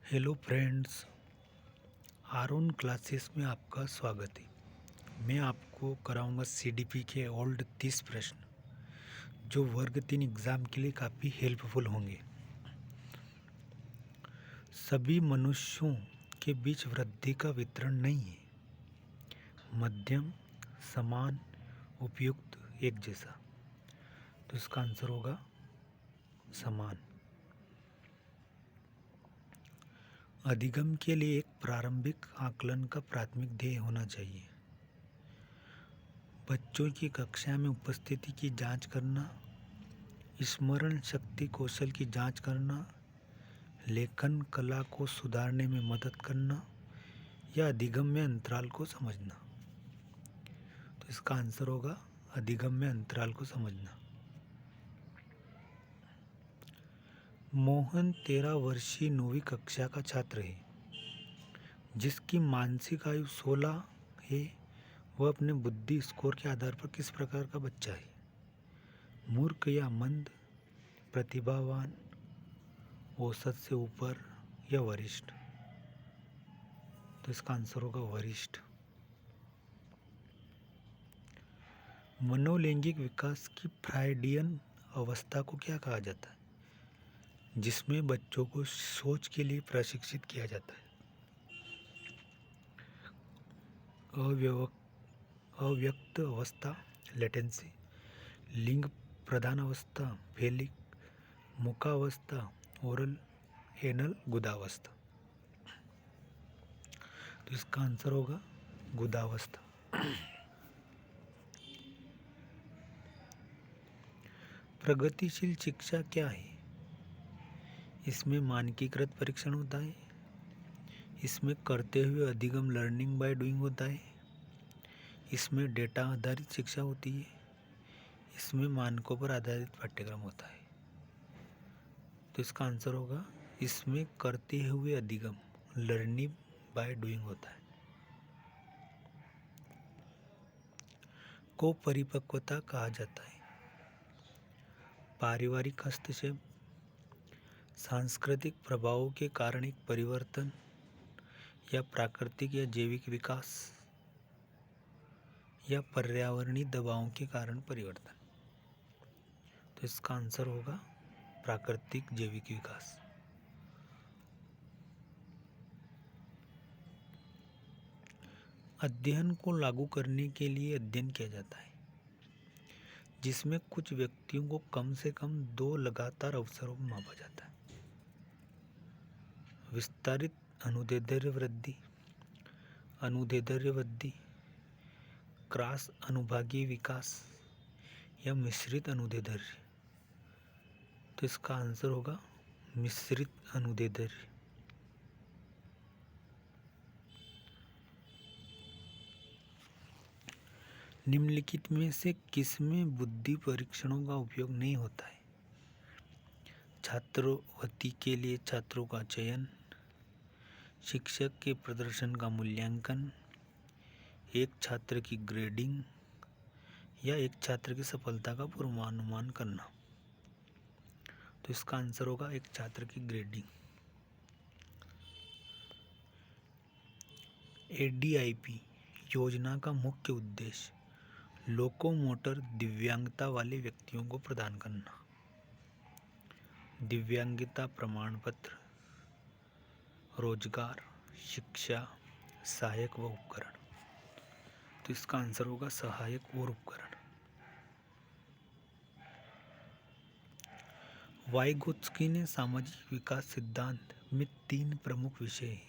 Hello friends, Aron classes में आपका स्वागत है। मैं आपको कराऊंगा सीडीपी के ओल्ड 30 प्रश्न जो वर्ग 3 एग्ज़ाम के लिए काफ़ी हेल्पफुल होंगे। सभी मनुष्यों के बीच वृद्धि का वितरण नहीं है, मध्यम, समान, उपयुक्त, एक जैसा। तो इसका आंसर होगा समान। अधिगम के लिए एक प्रारंभिक आकलन का प्राथमिक ध्येय होना चाहिए। बच्चों की कक्षा में उपस्थिति की जांच करना, स्मरण शक्ति कौशल की जांच करना, लेखन कला को सुधारने में मदद करना या अधिगम्य अंतराल को समझना। तो इसका आंसर होगा अधिगम्य अंतराल को समझना। मोहन 13 वर्षीय 9वीं कक्षा का छात्र है जिसकी मानसिक आयु 16 है। वह अपने बुद्धि स्कोर के आधार पर किस प्रकार का बच्चा है? मूर्ख या मंद, प्रतिभावान, औसत से ऊपर या वरिष्ठ? तो इसका आंसर होगा वरिष्ठ। मनोलैंगिक विकास की फ्रायडियन अवस्था को क्या कहा जाता है? जिसमें बच्चों को सोच के लिए प्रशिक्षित किया जाता है। अव्यक्त अवस्था लेटेंसी, लिंग प्रधान अवस्था फेलिक, मुखावस्था ओरल, एनल गुदावस्था। तो इसका आंसर होगा गुदावस्था। प्रगतिशील शिक्षा क्या है? इसमें मानकीकृत परीक्षण होता है, इसमें करते हुए अधिगम लर्निंग बाय डूइंग होता है, इसमें डेटा आधारित शिक्षा होती है, इसमें मानकों पर आधारित पाठ्यक्रम होता है। तो इसका आंसर होगा इसमें करते हुए अधिगम लर्निंग बाय डूइंग होता है। को परिपक्वता कहा जाता है? पारिवारिक हस्तक्षेप, सांस्कृतिक प्रभावों के कारण एक परिवर्तन या प्राकृतिक या जैविक विकास या पर्यावरणीय दबावों के कारण परिवर्तन। तो इसका आंसर होगा प्राकृतिक जैविक विकास। अध्ययन को लागू करने के लिए अध्ययन किया जाता है जिसमें कुछ व्यक्तियों को कम से कम 2 लगातार अवसरों में मापा जाता है। विस्तारित अनुदैर्ध्य वृद्धि, अनुदैर्ध्य वृद्धि, क्रॉस अनुभागीय विकास या मिश्रित अनुदैर्ध्य? तो इसका आंसर होगा मिश्रित अनुदैर्ध्य। निम्नलिखित में से किसमें बुद्धि परीक्षणों का उपयोग नहीं होता है? छात्रवृत्ति के लिए छात्रों का चयन, शिक्षक के प्रदर्शन का मूल्यांकन, एक छात्र की ग्रेडिंग या एक छात्र की सफलता का पूर्वानुमान करना। तो इसका आंसर होगा एक छात्र की ग्रेडिंग। एडीआईपी योजना का मुख्य उद्देश्य लोकोमोटर दिव्यांगता वाले व्यक्तियों को प्रदान करना। दिव्यांगता प्रमाण पत्र, रोजगार, शिक्षा, सहायक व उपकरण। तो इसका आंसर होगा सहायक और उपकरण। वाइगोत्स्की ने सामाजिक विकास सिद्धांत में 3 प्रमुख विषय हैं: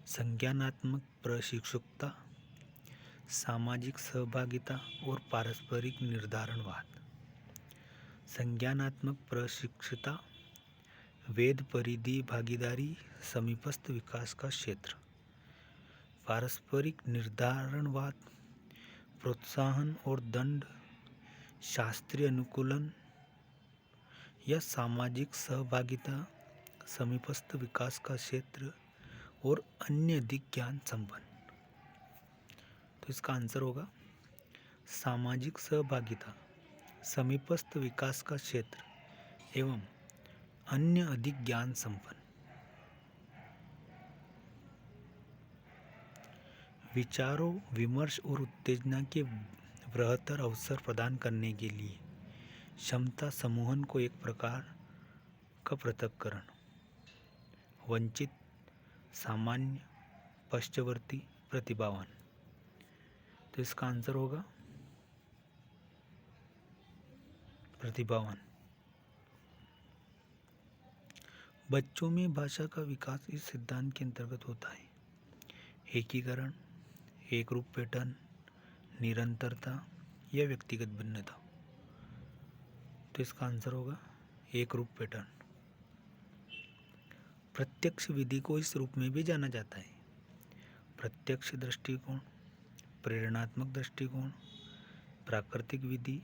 संज्ञानात्मक प्रशिक्षुता, सामाजिक सहभागिता और पारस्परिक निर्धारणवाद। संज्ञानात्मक प्रशिक्षुता, वेद परिधि भागीदारी, समीपस्थ विकास का क्षेत्र। पारस्परिक निर्धारणवाद, प्रोत्साहन और दंड, शास्त्रीय अनुकूलन या सामाजिक सहभागिता, समीपस्थ विकास का क्षेत्र और अन्य अधिक ज्ञान संपन्न। तो इसका आंसर होगा सामाजिक सहभागिता, समीपस्थ विकास का क्षेत्र एवं अन्य अधिक ज्ञान संपन्न। विचारों, विमर्श और उत्तेजना के बृहत्तर अवसर प्रदान करने के लिए क्षमता समूहन को एक प्रकार का पृथक्करण, वंचित, सामान्य, पश्चवर्ती, प्रतिभावान। तो इसका आंसर होगा प्रतिभावान। बच्चों में भाषा का विकास इस सिद्धांत के अंतर्गत होता है: एकीकरण, एक रूप पैटर्न, निरंतरता या व्यक्तिगत भिन्नता। तो इसका आंसर होगा एक रूप पैटर्न। प्रत्यक्ष विधि को इस रूप में भी जाना जाता है: प्रत्यक्ष दृष्टिकोण, प्रेरणात्मक दृष्टिकोण, प्राकृतिक विधि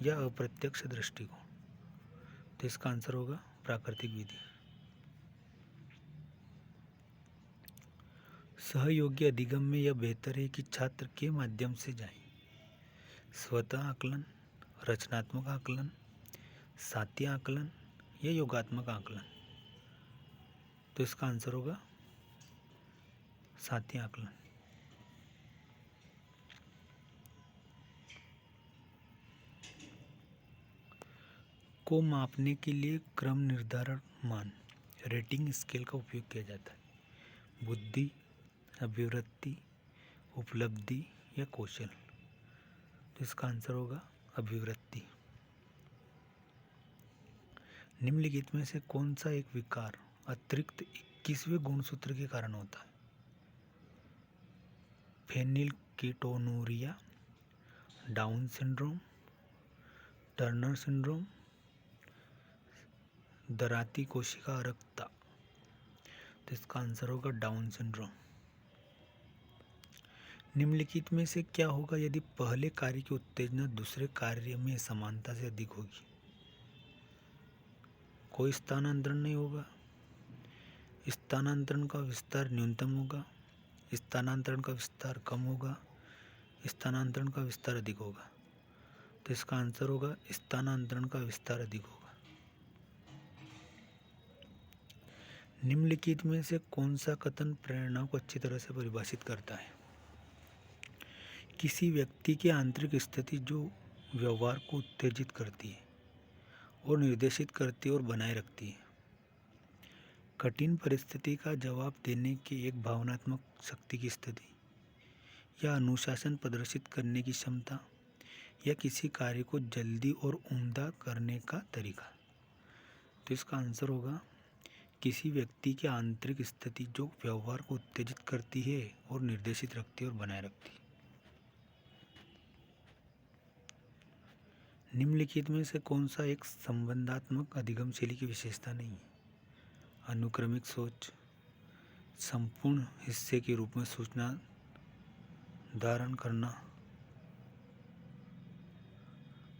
या अप्रत्यक्ष दृष्टिकोण। तो इसका आंसर होगा प्राकृतिक विधि। सहयोगी अधिगम में यह बेहतर है कि छात्र के माध्यम से जाएं: स्वतः आकलन, रचनात्मक आकलन, साथी आकलन या योगात्मक आकलन। तो इसका आंसर होगा साथी आकलन। को मापने के लिए क्रम निर्धारण मान, रेटिंग स्केल का उपयोग किया जाता है: बुद्धि, अभिवृत्ति, उपलब्धि या कौशल। तो इसका आंसर होगा अभिवृत्ति। निम्नलिखित में से कौन सा एक विकार अतिरिक्त 21वें गुणसूत्र के कारण होता है? फेनिलकीटोनुरिया, डाउन सिंड्रोम, टर्नर सिंड्रोम, दराती कोशिका अरक्ता। तो इसका आंसर होगा डाउन सिंड्रोम। निम्नलिखित में से क्या होगा यदि पहले कार्य की उत्तेजना दूसरे कार्य में समानता से अधिक होगी? कोई स्थानांतरण नहीं होगा, स्थानांतरण का विस्तार न्यूनतम होगा, स्थानांतरण का विस्तार कम होगा, स्थानांतरण का विस्तार अधिक होगा। तो इसका आंसर होगा स्थानांतरण का विस्तार अधिक होगा। निम्नलिखित में से कौन सा कथन प्रेरणा को अच्छी तरह से परिभाषित करता है? किसी व्यक्ति की आंतरिक स्थिति जो व्यवहार को उत्तेजित करती है और निर्देशित करती है और बनाए रखती है। कठिन परिस्थिति का जवाब देने की एक भावनात्मक शक्ति की स्थिति या अनुशासन प्रदर्शित करने की क्षमता या किसी कार्य को जल्दी और उम्दा करने का तरीका। तो इसका आंसर होगा किसी व्यक्ति की आंतरिक स्थिति जो व्यवहार को उत्तेजित करती है और निर्देशित रखती है और बनाए रखती है। निम्नलिखित में से कौन सा एक संबंधात्मक अधिगम शैली की विशेषता नहीं है? अनुक्रमिक सोच, संपूर्ण हिस्से के रूप में सूचना धारण करना,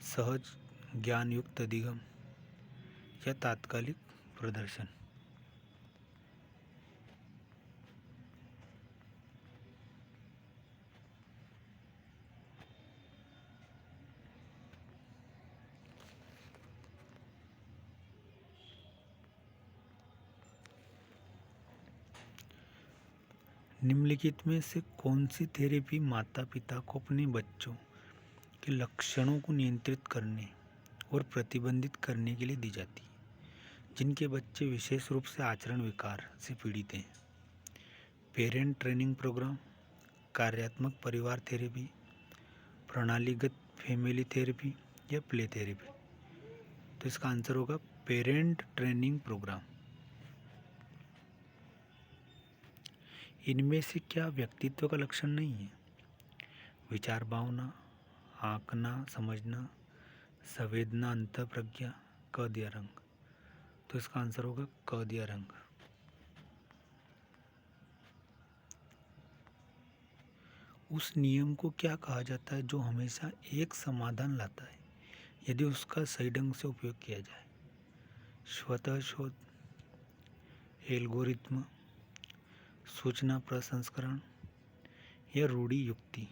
सहज ज्ञान युक्त अधिगम या तात्कालिक प्रदर्शन। निम्नलिखित में से कौन सी थेरेपी माता पिता को अपने बच्चों के लक्षणों को नियंत्रित करने और प्रतिबंधित करने के लिए दी जाती है, जिनके बच्चे विशेष रूप से आचरण विकार से पीड़ित हैं? पेरेंट ट्रेनिंग प्रोग्राम, कार्यात्मक परिवार थेरेपी, प्रणालीगत फैमिली थेरेपी या प्ले थेरेपी। तो इसका आंसर होगा पेरेंट ट्रेनिंग प्रोग्राम। इनमें से क्या व्यक्तित्व का लक्षण नहीं है? विचार, भावना, आंकना, समझना, संवेदना, अंतःप्रज्ञा, कद या रंग। तो इसका आंसर होगा कद या रंग। उस नियम को क्या कहा जाता है जो हमेशा एक समाधान लाता है यदि उसका सही ढंग से उपयोग किया जाए? स्वतः शोध, एल्गोरिथ्म, सूचना प्रसंस्करण या रूढ़ि युक्ति।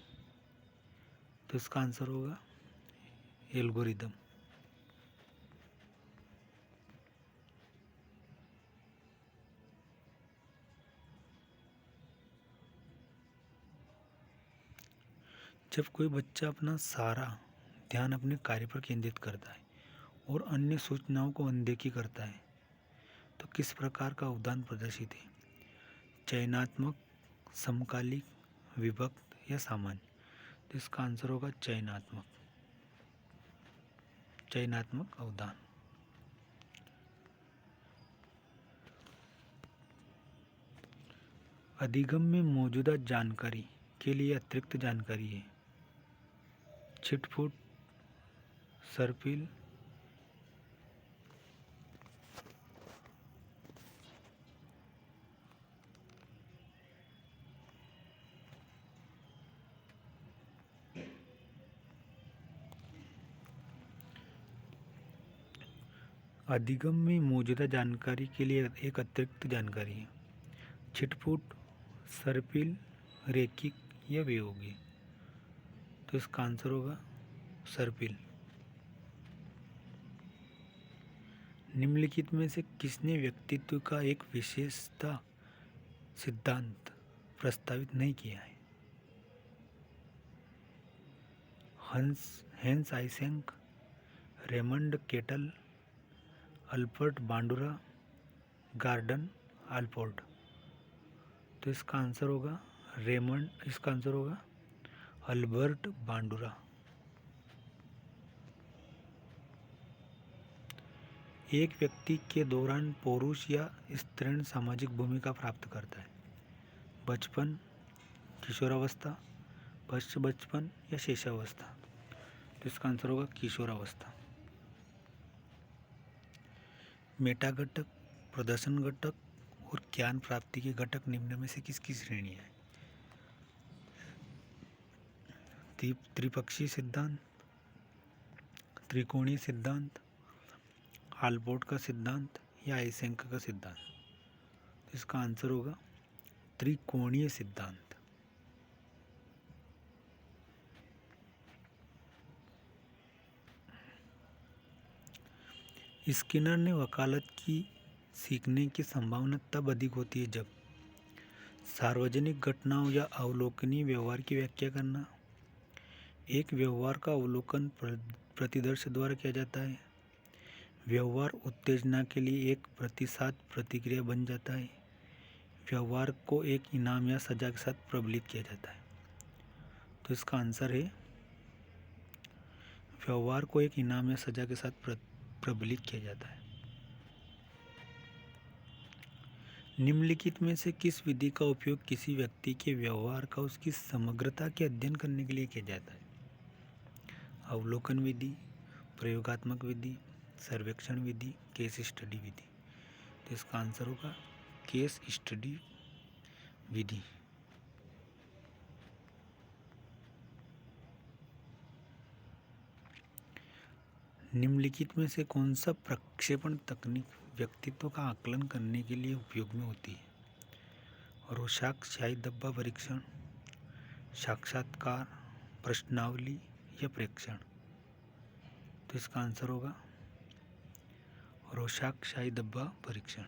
तो इसका आंसर होगा एल्गोरिदम। जब कोई बच्चा अपना सारा ध्यान अपने कार्य पर केंद्रित करता है और अन्य सूचनाओं को अनदेखी करता है तो किस प्रकार का अवदान प्रदर्शित है? चयनात्मक, समकालिक, विभक्त या सामान्य? तो इसका आंसर होगा चयनात्मक अवदान। अधिगम में मौजूदा जानकारी के लिए अतिरिक्त जानकारी है। छिटपुट, सर्पिल, अधिगम में मौजूदा जानकारी के लिए एक अतिरिक्त जानकारी है। छिटपुट, सर्पिल, रेखिक या वियोगी? तो इसका आंसर होगा सर्पिल। निम्नलिखित में से किसने व्यक्तित्व का एक विशेषता सिद्धांत प्रस्तावित नहीं किया है? Hans Eysenck, Raymond Cattell, Albert Bandura, Gordon Allport? तो इसका आंसर होगा अल्बर्ट बांडुरा। एक व्यक्ति के दौरान पौरुष या स्त्रीण सामाजिक भूमिका प्राप्त करता है। बचपन, किशोरावस्था, पश्च बचपन या शैशवावस्था? तो इसका आंसर होगा किशोरावस्था। मेटा घटक, प्रदर्शन घटक और ज्ञान प्राप्ति के घटक निम्न में से किसकी श्रेणी है? त्रिपक्षीय सिद्धांत, त्रिकोणीय सिद्धांत, आल्पोर्ट का सिद्धांत या आइसेंक का सिद्धांत? तो इसका आंसर होगा त्रिकोणीय सिद्धांत। स्किनर ने वकालत की सीखने की संभावना तब अधिक होती है जब सार्वजनिक घटनाओं या अवलोकनीय व्यवहार की व्याख्या करना, एक व्यवहार का अवलोकन प्रतिदर्श द्वारा किया जाता है, व्यवहार उत्तेजना के लिए एक प्रतिसाद प्रतिक्रिया बन जाता है, व्यवहार को एक इनाम या सजा के साथ प्रबलित किया जाता है। तो इसका आंसर है व्यवहार को एक इनाम या सजा के साथ प्रबलित किया जाता है। निम्नलिखित में से किस विधि का उपयोग किसी व्यक्ति के व्यवहार का उसकी समग्रता के अध्ययन करने के लिए किया जाता है? अवलोकन विधि, प्रयोगात्मक विधि, सर्वेक्षण विधि, केस स्टडी विधि? तो इसका आंसर होगा केस स्टडी विधि। निम्नलिखित में से कौन सा प्रक्षेपण तकनीक व्यक्तित्व का आकलन करने के लिए उपयोग में होती है? रोशाक शाही धब्बा परीक्षण, साक्षात्कार, प्रश्नावली या प्रेक्षण? तो इसका आंसर होगा रोशाक शाही धब्बा परीक्षण।